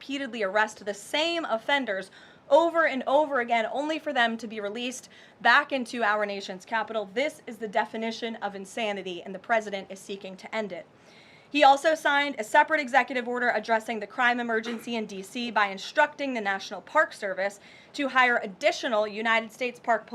repeatedly arrest the same offenders over and over again, only for them to be released back into our nation's capital. This is the definition of insanity, and the president is seeking to end it. He also signed a separate executive order addressing the crime emergency in D.C. by instructing the National Park Service to hire additional United States Park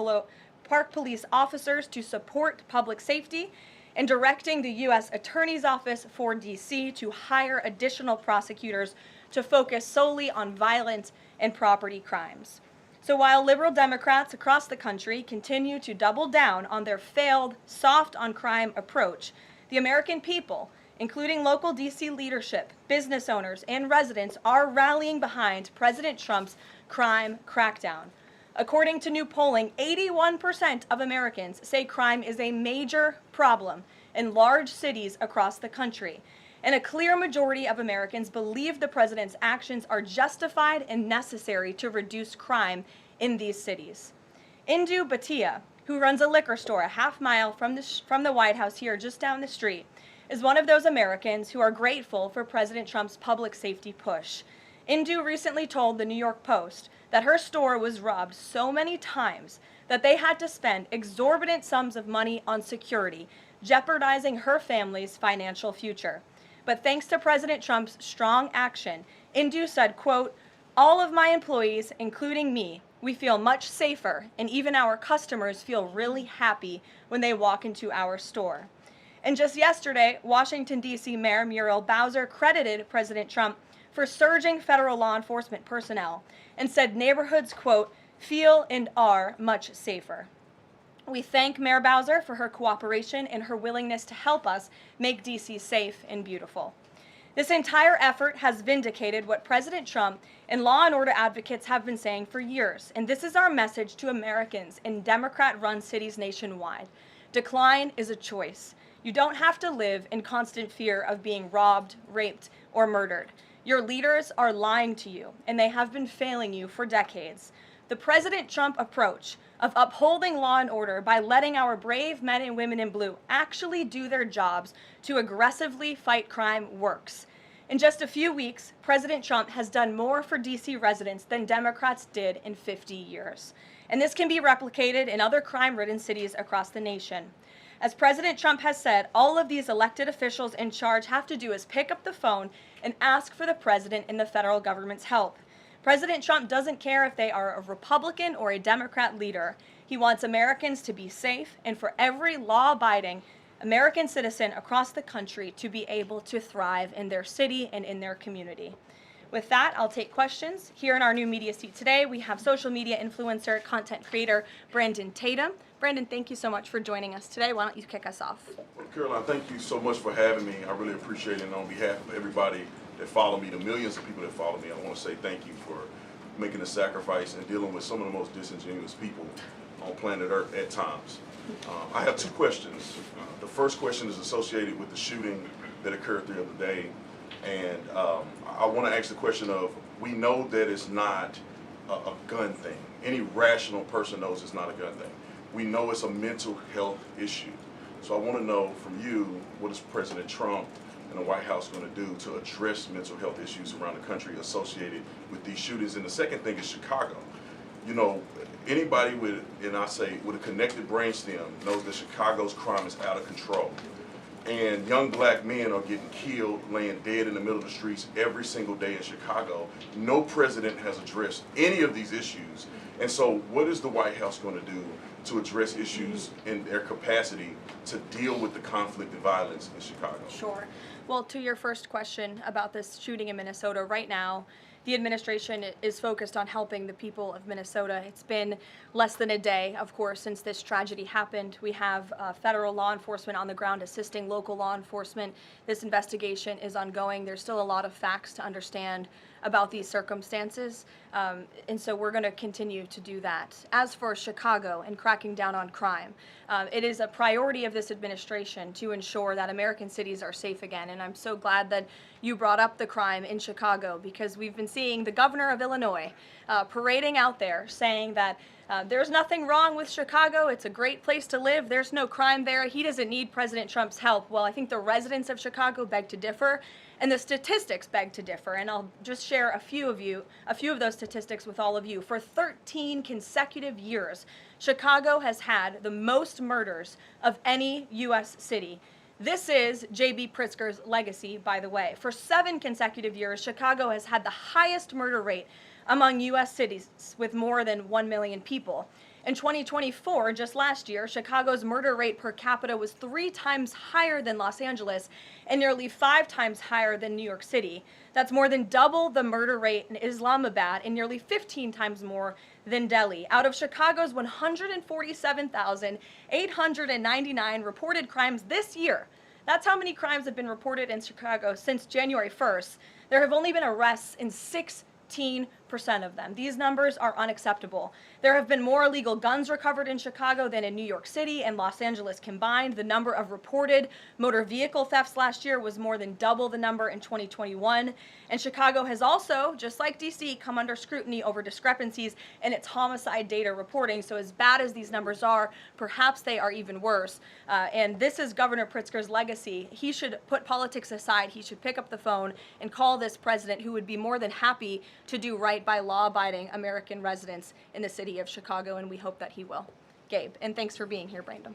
Police officers to support public safety, and directing the U.S. Attorney's Office for D.C. to hire additional prosecutors to focus solely on violent and property crimes. So while liberal Democrats across the country continue to double down on their failed soft on crime approach, the American people, including local D.C. leadership, business owners, and residents, are rallying behind President Trump's crime crackdown. According to new polling, 81% of Americans say crime is a major problem in large cities across the country. And a clear majority of Americans believe the president's actions are justified and necessary to reduce crime in these cities. Indu Bhatia, who runs a liquor store a half mile from the White House here just down the street, is one of those Americans who are grateful for President Trump's public safety push. Indu recently told the New York Post that her store was robbed so many times that they had to spend exorbitant sums of money on security, jeopardizing her family's financial future. But thanks to President Trump's strong action, Indu said, quote, "All of my employees, including me, we feel much safer, and even our customers feel really happy when they walk into our store." And just yesterday, Washington, D.C. Mayor Muriel Bowser credited President Trump for surging federal law enforcement personnel and said neighborhoods, quote, "feel and are much safer." We thank Mayor Bowser for her cooperation and her willingness to help us make D.C. safe and beautiful. This entire effort has vindicated what President Trump and law and order advocates have been saying for years, and this is our message to Americans in Democrat-run cities nationwide. Decline is a choice. You don't have to live in constant fear of being robbed, raped, or murdered. Your leaders are lying to you, and they have been failing you for decades. The President Trump approach of upholding law and order by letting our brave men and women in blue actually do their jobs to aggressively fight crime works. In just a few weeks, President Trump has done more for D.C. residents than Democrats did in 50 years. And this can be replicated in other crime-ridden cities across the nation. As President Trump has said, all of these elected officials in charge have to do is pick up the phone and ask for the president and the federal government's help. President Trump doesn't care if they are a Republican or a Democrat leader. He wants Americans to be safe and for every law-abiding American citizen across the country to be able to thrive in their city and in their community. With that, I'll take questions. Here in our new media seat today, we have social media influencer, content creator, Brandon Tatum. Brandon, thank you so much for joining us today. Why don't you kick us off? Well, Caroline, thank you so much for having me. I really appreciate it. And on behalf of everybody that follow me, the millions of people that follow me, I want to say thank you for making the sacrifice and dealing with some of the most disingenuous people on planet Earth at times. I have two questions. The first question is associated with the shooting that occurred the other day. And I want to ask the question of, we know that it's not a gun thing. Any rational person knows it's not a gun thing. We know it's a mental health issue. So I want to know from you, what is President Trump and the White House going to do to address mental health issues around the country associated with these shootings? And the second thing is Chicago. You know, anybody with, and I say, with a connected brainstem knows that Chicago's crime is out of control. And young black men are getting killed, laying dead in the middle of the streets every single day in Chicago. No president has addressed any of these issues. And so what is the White House going to do to address issues in their capacity to deal with the conflict and violence in Chicago? Sure. Well, to your first question about this shooting in Minnesota, right now, the administration is focused on helping the people of Minnesota. It's been less than a day, of course, since this tragedy happened. We have federal law enforcement on the ground assisting local law enforcement. This investigation is ongoing. There's still a lot of facts to understand about these circumstances, and so we're going to continue to do that. As for Chicago and cracking down on crime, it is a priority of this administration to ensure that American cities are safe again, and I'm so glad that you brought up the crime in Chicago, because we've been seeing the governor of Illinois parading out there saying that there's nothing wrong with Chicago. It's a great place to live. There's no crime there. He doesn't need President Trump's help. Well, I think the residents of Chicago beg to differ, and the statistics beg to differ. And I'll just share a few of those statistics with all of you. For 13 consecutive years, Chicago has had the most murders of any U.S. city. This is J.B. Pritzker's legacy, by the way. For 7 consecutive years, Chicago has had the highest murder rate among U.S. cities with more than 1 million people. In 2024, just last year, Chicago's murder rate per capita was 3 times higher than Los Angeles and nearly 5 times higher than New York City. That's more than double the murder rate in Islamabad and nearly 15 times more than Delhi. Out of Chicago's 147,899 reported crimes this year, that's how many crimes have been reported in Chicago since January 1st. There have only been arrests in 16% of them. These numbers are unacceptable. There have been more illegal guns recovered in Chicago than in New York City and Los Angeles combined. The number of reported motor vehicle thefts last year was more than double the number in 2021. And Chicago has also, just like DC, come under scrutiny over discrepancies in its homicide data reporting. So as bad as these numbers are, perhaps they are even worse. And this is Governor Pritzker's legacy. He should put politics aside. He should pick up the phone and call this president, who would be more than happy to do right by law-abiding American residents in the city of Chicago, and we hope that he will. Gabe, and thanks for being here, Brandon.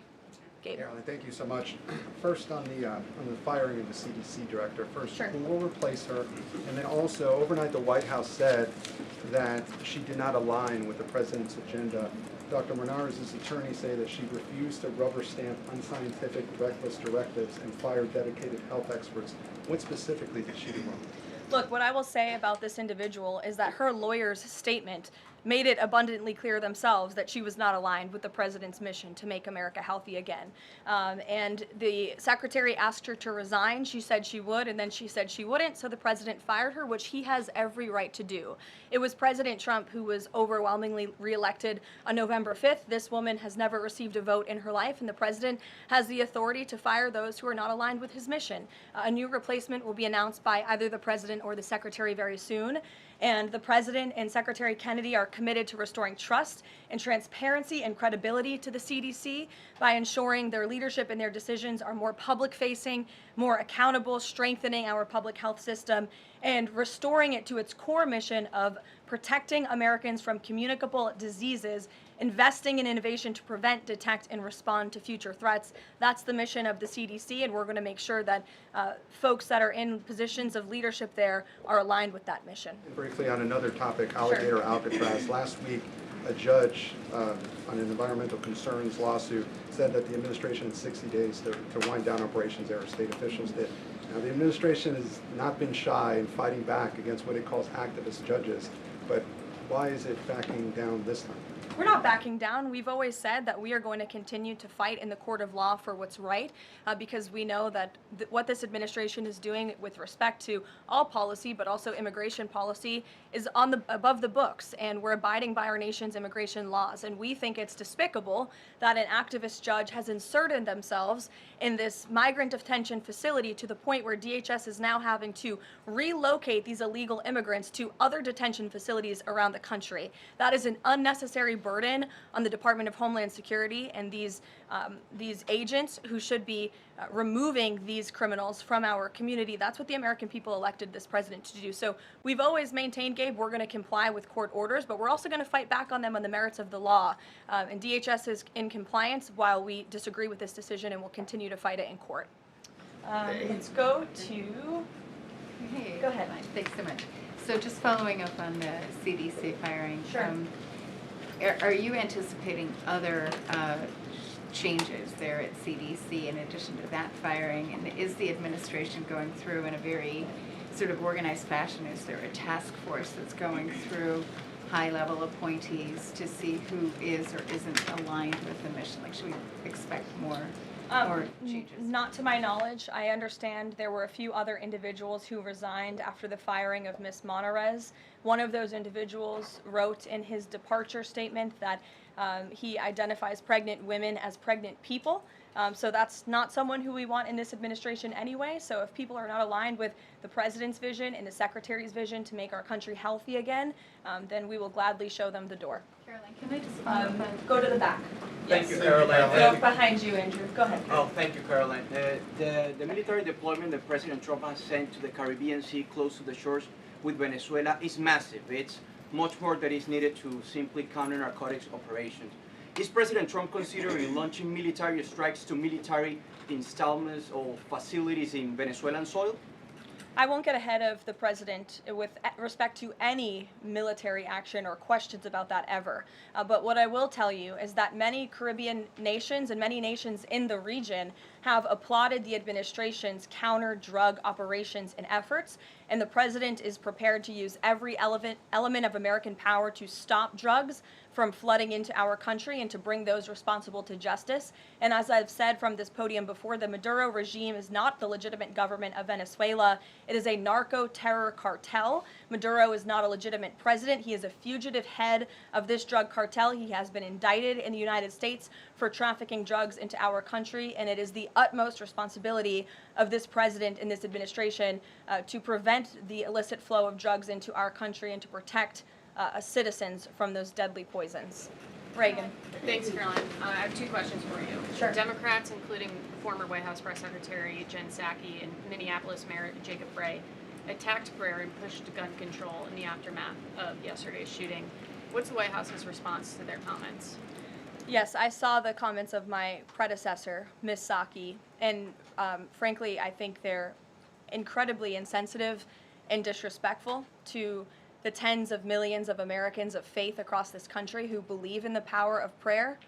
Gabe. Caroline, thank you so much. First on the firing of the CDC director. First, Sure. Who will replace her? And then also, overnight the White House said that she did not align with the president's agenda. Dr. Menard's attorneys say that she refused to rubber stamp unscientific, reckless directives and fire dedicated health experts. What specifically did she do wrong? Look, what I will say about this individual is that her lawyer's statement made it abundantly clear themselves that she was not aligned with the president's mission to make America healthy again. And the secretary asked her to resign. She said she would, and then she said she wouldn't, so the president fired her, which he has every right to do. It was President Trump who was overwhelmingly reelected on November 5th. This woman has never received a vote in her life, and the president has the authority to fire those who are not aligned with his mission. A new replacement will be announced by either the president or the secretary very soon. And the president and Secretary Kennedy are committed to restoring trust and transparency and credibility to the CDC by ensuring their leadership and their decisions are more public-facing, more accountable, strengthening our public health system, and restoring it to its core mission of protecting Americans from communicable diseases, investing in innovation to prevent, detect, and respond to future threats. That's the mission of the CDC, and we're going to make sure that folks that are in positions of leadership there are aligned with that mission. Briefly on another topic, alligator Alcatraz. Last week, a judge on an environmental concerns lawsuit said that the administration had 60 days to wind down operations there, state officials did. Now, the administration has not been shy in fighting back against what it calls activist judges, but why is it backing down this time? We're not backing down. We've always said that we are going to continue to fight in the court of law for what's right, because we know that what this administration is doing with respect to all policy, but also immigration policy, is above the books, and we're abiding by our nation's immigration laws. And we think it's despicable that an activist judge has inserted themselves in this migrant detention facility to the point where DHS is now having to relocate these illegal immigrants to other detention facilities around the country. That is an unnecessary burden on the Department of Homeland Security and these agents who should be removing these criminals from our community. That's what the American people elected this president to do. So we've always maintained, Gabe, we're going to comply with court orders, but we're also going to fight back on them on the merits of the law. And DHS is in compliance while we disagree with this decision, and we'll continue to fight it in court. Let's go to... Hey, Go ahead. Thanks so much. So just following up on the CDC firing. Sure. Are you anticipating other changes there at CDC in addition to that firing? And is the administration going through in a very sort of organized fashion? Is there a task force that's going through high-level appointees to see who is or isn't aligned with the mission? Like, should we expect more or changes? Not to my knowledge. I understand there were a few other individuals who resigned after the firing of Ms. Monarez. One of those individuals wrote in his departure statement that he identifies pregnant women as pregnant people. So that's not someone who we want in this administration anyway. So if people are not aligned with the president's vision and the secretary's vision to make our country healthy again, then we will gladly show them the door. Caroline, can I just follow up on? Go to the back. Thank Yes. you, Caroline. Go behind you, Andrew. Go ahead. Oh, thank you, Caroline. The military deployment that President Trump has sent to the Caribbean Sea close to the shores with Venezuela is massive. It's much more that is needed to simply counter narcotics operations. Is President Trump considering launching military strikes to military installments or facilities in Venezuelan soil? I won't get ahead of the president with respect to any military action or questions about that ever. But what I will tell you is that many Caribbean nations and many nations in the region have applauded the administration's counter-drug operations and efforts, and the president is prepared to use every element of American power to stop drugs from flooding into our country and to bring those responsible to justice. And as I've said from this podium before, the Maduro regime is not the legitimate government of Venezuela. It is a narco-terror cartel. Maduro is not a legitimate president. He is a fugitive head of this drug cartel. He has been indicted in the United States for trafficking drugs into our country, and it is the utmost responsibility of this president and this administration to prevent the illicit flow of drugs into our country and to protect citizens from those deadly poisons. Reagan. Thanks, Caroline. I have two questions for you. Sure. Democrats, including former White House Press Secretary Jen Psaki and Minneapolis Mayor Jacob Frey, attacked prayer and pushed gun control in the aftermath of yesterday's shooting. What's the White House's response to their comments? Yes, I saw the comments of my predecessor, Ms. Psaki, and frankly, I think they're incredibly insensitive and disrespectful to the tens of millions of Americans of faith across this country who believe in the power of prayer,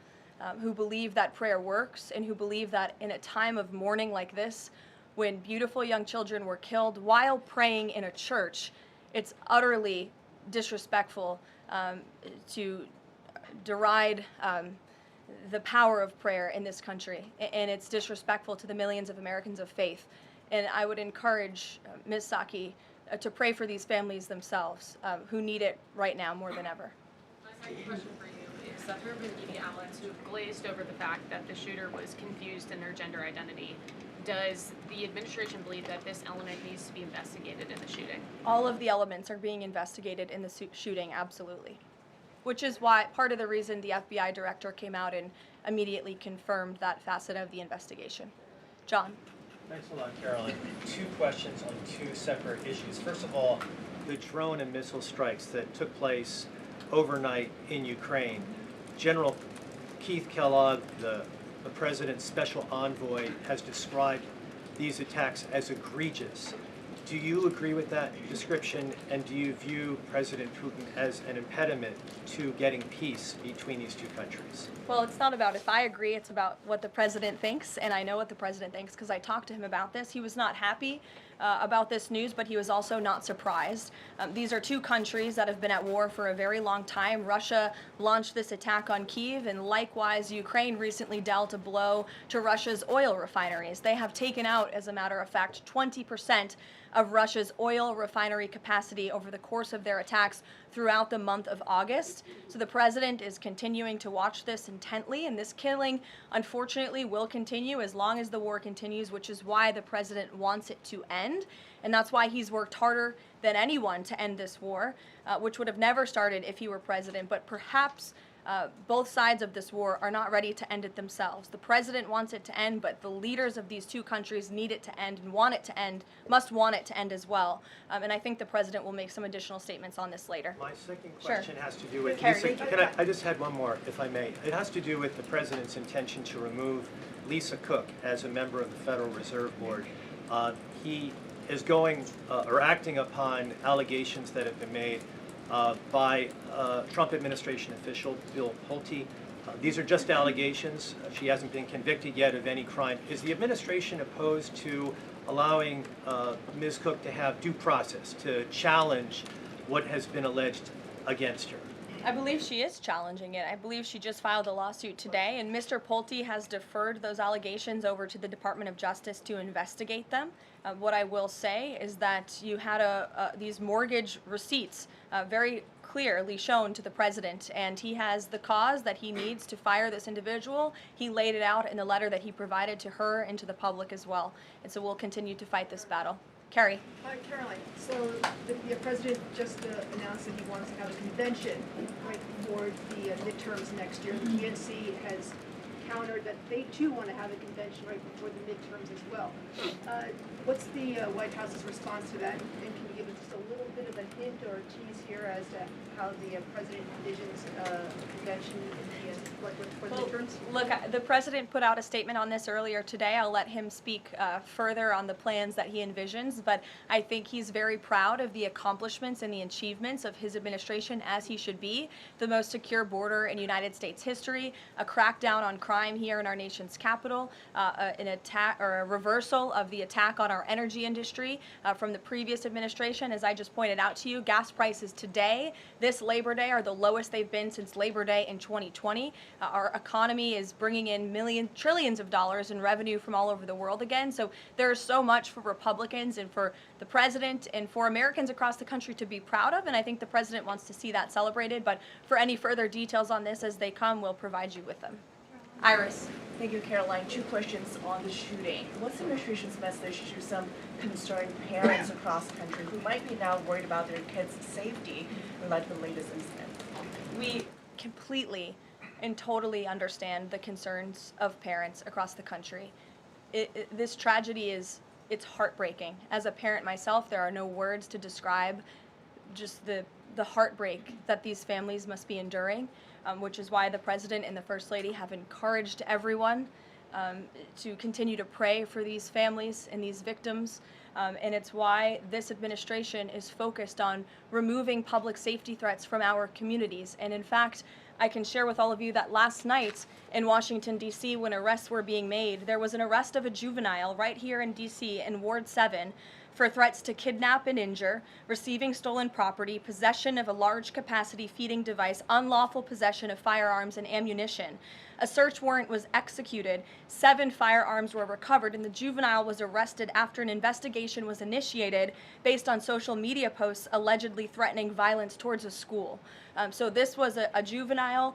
who believe that prayer works, and who believe that in a time of mourning like this, when beautiful young children were killed while praying in a church, it's utterly disrespectful to deride the power of prayer in this country, and it's disrespectful to the millions of Americans of faith. And I would encourage Ms. Psaki to pray for these families themselves who need it right now more than ever. My second question for you is that there have been media outlets who have glazed over the fact that the shooter was confused in their gender identity. Does the administration believe that this element needs to be investigated in the shooting? All of the elements are being investigated in the shooting, absolutely. Which is why part of the reason the FBI director came out and immediately confirmed that facet of the investigation. John. Thanks a lot, Caroline. Two questions on two separate issues. First of all, the drone and missile strikes that took place overnight in Ukraine. General Keith Kellogg, the president's special envoy, has described these attacks as egregious. Do you agree with that description, and do you view President Putin as an impediment to getting peace between these two countries? Well, it's not about if I agree, it's about what the president thinks, and I know what the president thinks because I talked to him about this. He was not happy about this news, but he was also not surprised. These are two countries that have been at war for a very long time. Russia launched this attack on Kyiv, and likewise, Ukraine recently dealt a blow to Russia's oil refineries. They have taken out, as a matter of fact, 20% of Russia's oil refinery capacity over the course of their attacks throughout the month of August. So the president is continuing to watch this intently, and this killing, unfortunately, will continue as long as the war continues, which is why the president wants it to end. And that's why he's worked harder than anyone to end this war, which would have never started if he were president. But perhaps both sides of this war are not ready to end it themselves. The president wants it to end, but the leaders of these two countries need it to end and want it to end, must want it to end as well. And I think the president will make some additional statements on this later. My second question has to do with, Carrie, Lisa, I just had one more, if I may. It has to do with the president's intention to remove Lisa Cook as a member of the Federal Reserve Board. He is going or acting upon allegations that have been made by Trump administration official Bill Pulte. These are just allegations. She hasn't been convicted yet of any crime. Is the administration opposed to allowing Ms. Cook to have due process, to challenge what has been alleged against her? I believe she is challenging it. I believe she just filed a lawsuit today, and Mr. Pulte has deferred those allegations over to the Department of Justice to investigate them. What I will say is that you had these mortgage receipts very clearly shown to the president, and he has the cause that he needs to fire this individual. He laid it out in the letter that he provided to her and to the public as well. And so we'll continue to fight this battle. Carrie. Hi, Caroline. So the president just announced that he wants to have a convention right before the midterms next year. The DNC has countered that they too want to have a convention right before the midterms as well. What's the White House's response to that? And can you give us just a little bit of a hint or a tease here as to how the president envisions a convention in the, for the midterms? Look, the president put out a statement on this earlier today. I'll let him speak further on the plans that he envisions, but I think he's very proud of the accomplishments and the achievements of his administration, as he should be. The most secure border in United States history, a crackdown on crime here in our nation's capital, an attack or a reversal of the attack on our energy industry from the previous administration. As I just pointed out to you, gas prices today, this Labor Day, are the lowest they've been since Labor Day in 2020. Our economy is bringing in trillions of dollars in revenue from all over the world again. So there's so much for Republicans and for the president and for Americans across the country to be proud of, and I think the president wants to see that celebrated. But for any further details on this as they come, we'll provide you with them. Iris. Thank you, Caroline. 2 questions on the shooting. What's the administration's message to some concerned parents across the country who might be now worried about their kids' safety in light of the latest incident? We completely and totally understand the concerns of parents across the country. This tragedy it's heartbreaking. As a parent myself, there are no words to describe just the heartbreak that these families must be enduring, which is why the president and the first lady have encouraged everyone to continue to pray for these families and these victims. And it's why this administration is focused on removing public safety threats from our communities. And in fact, I can share with all of you that last night in Washington, D.C., when arrests were being made, there was an arrest of a juvenile right here in D.C. in Ward 7 for threats to kidnap and injure, receiving stolen property, possession of a large capacity feeding device, unlawful possession of firearms and ammunition. A search warrant was executed, 7 firearms were recovered, and the juvenile was arrested after an investigation was initiated based on social media posts allegedly threatening violence towards a school. So this was a juvenile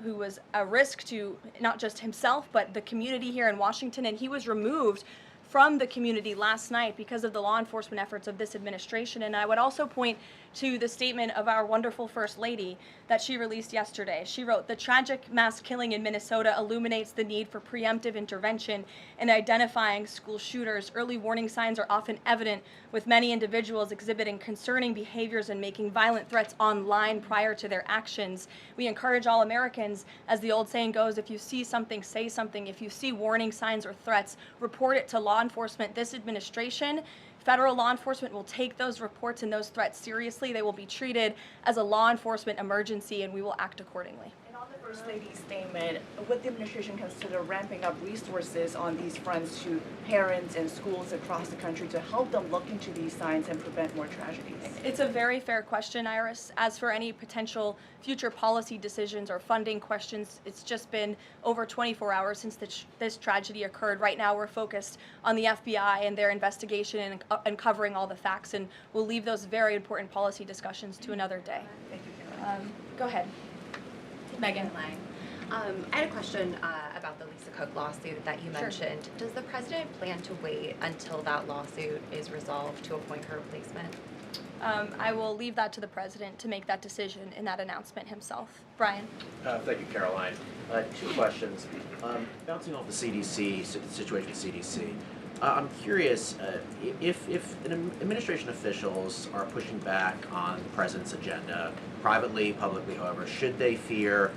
who was a risk to not just himself, but the community here in Washington, and he was removed from the community last night because of the law enforcement efforts of this administration. And I would also point to the statement of our wonderful First Lady that she released yesterday. She wrote, "The tragic mass killing in Minnesota illuminates the need for preemptive intervention in identifying school shooters. Early warning signs are often evident, with many individuals exhibiting concerning behaviors and making violent threats online prior to their actions. We encourage all Americans, as the old saying goes, if you see something, say something. If you see warning signs or threats, report it to law enforcement." This administration, federal law enforcement, will take those reports and those threats seriously. They will be treated as a law enforcement emergency, and we will act accordingly. And on the First Lady's statement, would the administration consider ramping up resources on these fronts to parents and schools across the country to help them look into these signs and prevent more tragedies? It's a very fair question, Iris. As for any potential future policy decisions or funding questions, it's just been over 24 hours since this tragedy occurred. Right now, we're focused on the FBI and their investigation and uncovering all the facts, and we'll leave those very important policy discussions to another day. Thank you, Caroline. Go ahead. Megan. I had a question about the Lisa Cook lawsuit that you mentioned. Does the president plan to wait until that lawsuit is resolved to appoint her replacement? I will leave that to the president to make that decision in that announcement himself. Brian. Thank you, Caroline. 2 questions. Bouncing off the CDC, situation with CDC, I'm curious if administration officials are pushing back on the president's agenda, privately, publicly, however, should they fear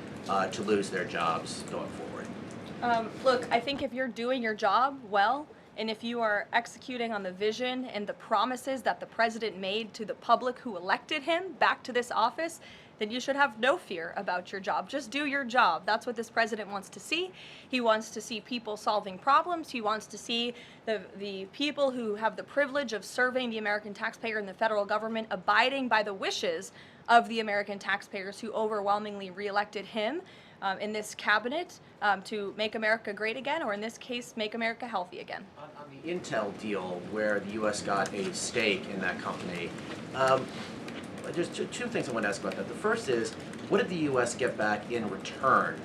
to lose their jobs going forward? Look, I think if you're doing your job well, and if you are executing on the vision and the promises that the president made to the public who elected him back to this office, then you should have no fear about your job. Just do your job. That's what this president wants to see. He wants to see people solving problems. He wants to see the people who have the privilege of serving the American taxpayer and the federal government abiding by the wishes of the American taxpayers who overwhelmingly reelected him in this cabinet to make America great again, or in this case, make America healthy again. On the Intel deal, where the U.S. got a stake in that company, there's two things I want to ask about that. The first is, what did the U.S. get back in return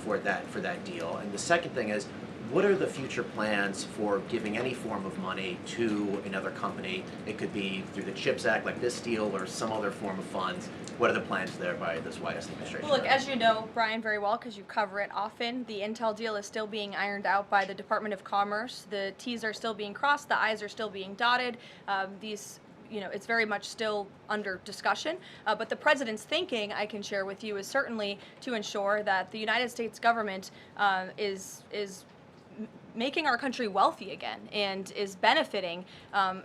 for that deal? And the second thing is, what are the future plans for giving any form of money to another company? It could be through the CHIPS Act, like this deal, or some other form of funds. What are the plans there by this White House administration? Well, look, as you know, Brian, very well, because you cover it often, the Intel deal is still being ironed out by the Department of Commerce. The T's are still being crossed, the I's are still being dotted. It's very much still under discussion. But the president's thinking, I can share with you, is certainly to ensure that the United States government is making our country wealthy again and is benefiting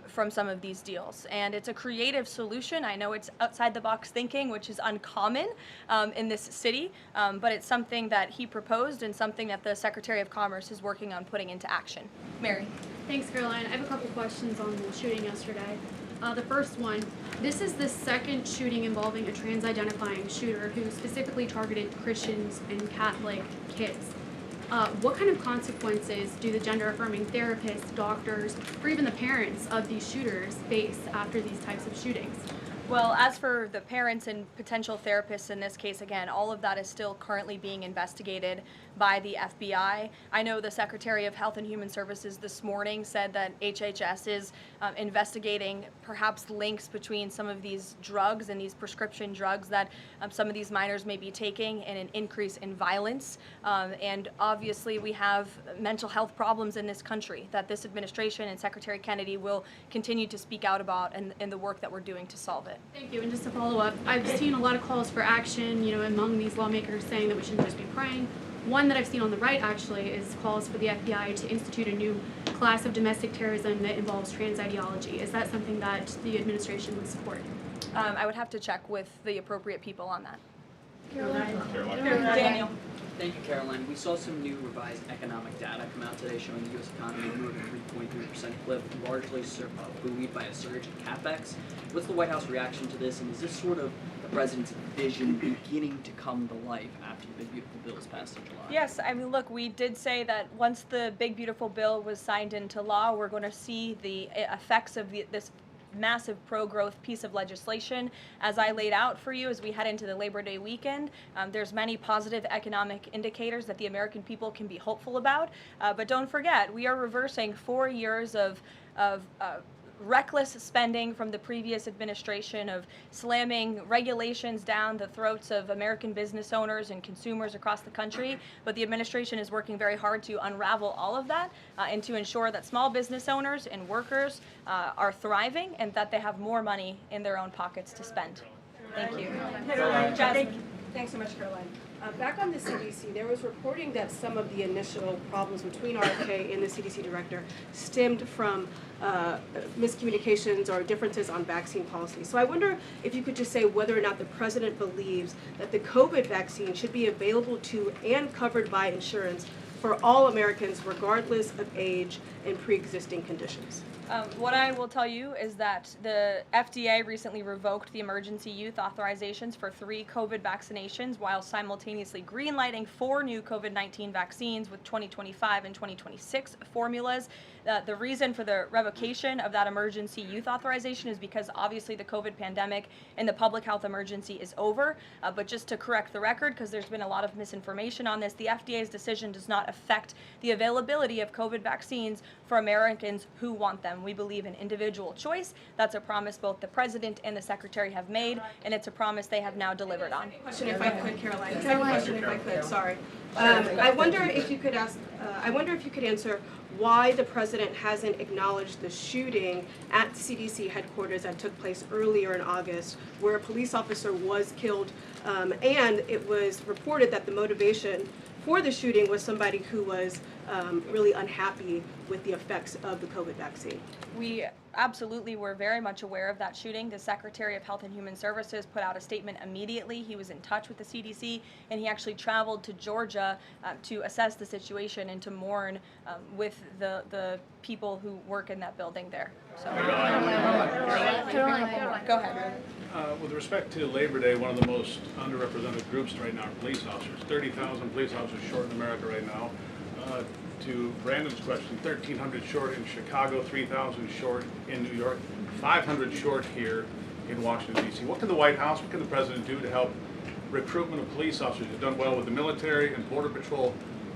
from some of these deals. And it's a creative solution. I know it's outside the box thinking, which is uncommon in this city, but it's something that he proposed and something that the Secretary of Commerce is working on putting into action. Mary. Thanks, Caroline. I have a couple questions on the shooting yesterday. The first one, this is the second shooting involving a trans-identifying shooter who specifically targeted Christians and Catholic kids. What kind of consequences do the gender-affirming therapists, doctors, or even the parents of these shooters face after these types of shootings? Well, as for the parents and potential therapists in this case, again, all of that is still currently being investigated by the FBI. I know the Secretary of Health and Human Services this morning said that HHS is investigating perhaps links between some of these drugs and these prescription drugs that some of these minors may be taking and an increase in violence. And obviously we have mental health problems in this country that this administration and Secretary Kennedy will continue to speak out about in the work that we're doing to solve it. Thank you. And just to follow up, I've seen a lot of calls for action, among these lawmakers saying that we shouldn't just be praying. One that I've seen on the right actually is calls for the FBI to institute a new class of domestic terrorism that involves trans ideology. Is that something that the administration would support? I would have to check with the appropriate people on that. Daniel. Thank you, Caroline. We saw some new revised economic data come out today showing the U.S. economy grew at a 3.3% clip, largely buoyed by a surge in capex. What's the White House reaction to this, and is this sort of the president's vision beginning to come to life after the Big Beautiful Bill was passed in July? Yes, I mean, look, we did say that once the Big Beautiful Bill was signed into law, we're going to see the effects of this massive pro-growth piece of legislation. As I laid out for you as we head into the Labor Day weekend, there's many positive economic indicators that the American people can be hopeful about. But don't forget, we are reversing 4 years of reckless spending from the previous administration, of slamming regulations down the throats of American business owners and consumers across the country. But the administration is working very hard to unravel all of that and to ensure that small business owners and workers are thriving and that they have more money in their own pockets to spend. Thank you. Jasmine. Thanks so much, Caroline. Back on the CDC, there was reporting that some of the initial problems between RFK and the CDC director stemmed from miscommunications or differences on vaccine policy. So I wonder if you could just say whether or not the president believes that the COVID vaccine should be available to and covered by insurance for all Americans regardless of age and pre-existing conditions. What I will tell you is that the FDA recently revoked the emergency use authorizations for 3 COVID vaccinations while simultaneously greenlighting 4 new COVID-19 vaccines with 2025 and 2026 formulas. The reason for the revocation of that emergency use authorization is because obviously the COVID pandemic and the public health emergency is over. But just to correct the record, because there's been a lot of misinformation on this, the FDA's decision does not affect the availability of COVID vaccines for Americans who want them. We believe in individual choice. That's a promise both the president and the secretary have made, and it's a promise they have now delivered on. Question, if I could, Caroline. Second question, if I could. Sorry. I wonder if you could answer why the president hasn't acknowledged the shooting at CDC headquarters that took place earlier in August, where a police officer was killed, and it was reported that the motivation for the shooting was somebody who was really unhappy with the effects of the COVID vaccine. We absolutely were very much aware of that shooting. The Secretary of Health and Human Services put out a statement immediately. He was in touch with the CDC, and he actually traveled to Georgia to assess the situation and to mourn with the people who work in that building there. So, go ahead. With respect to Labor Day, one of the most underrepresented groups right now are police officers. 30,000 police officers short in America right now. To Brandon's question, 1,300 short in Chicago, 3,000 short in New York, 500 short here in Washington, D.C. What can the White House, what can the President do to help recruitment of police officers? You've done well with the military and Border Patrol.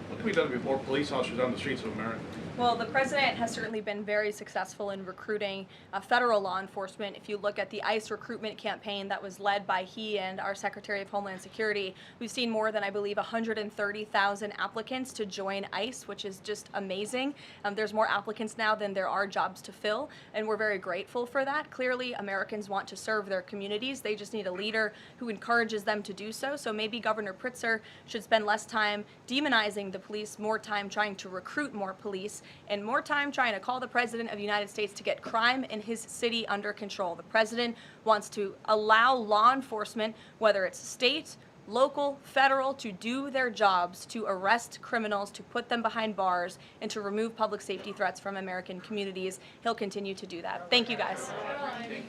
What can be done to get more police officers on the streets of America? Well, the president has certainly been very successful in recruiting federal law enforcement. If you look at the ICE recruitment campaign that was led by he and our Secretary of Homeland Security, we've seen more than, I believe, 130,000 applicants to join ICE, which is just amazing. There's more applicants now than there are jobs to fill, and we're very grateful for that. Clearly, Americans want to serve their communities. They just need a leader who encourages them to do so. So maybe Governor Pritzker should spend less time demonizing the police, more time trying to recruit more police, and more time trying to call the President of the United States to get crime in his city under control. The President wants to allow law enforcement, whether it's state, local, federal, to do their jobs, to arrest criminals, to put them behind bars, and to remove public safety threats from American communities. He'll continue to do that. Thank you, guys. Thank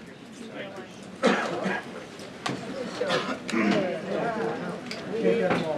you.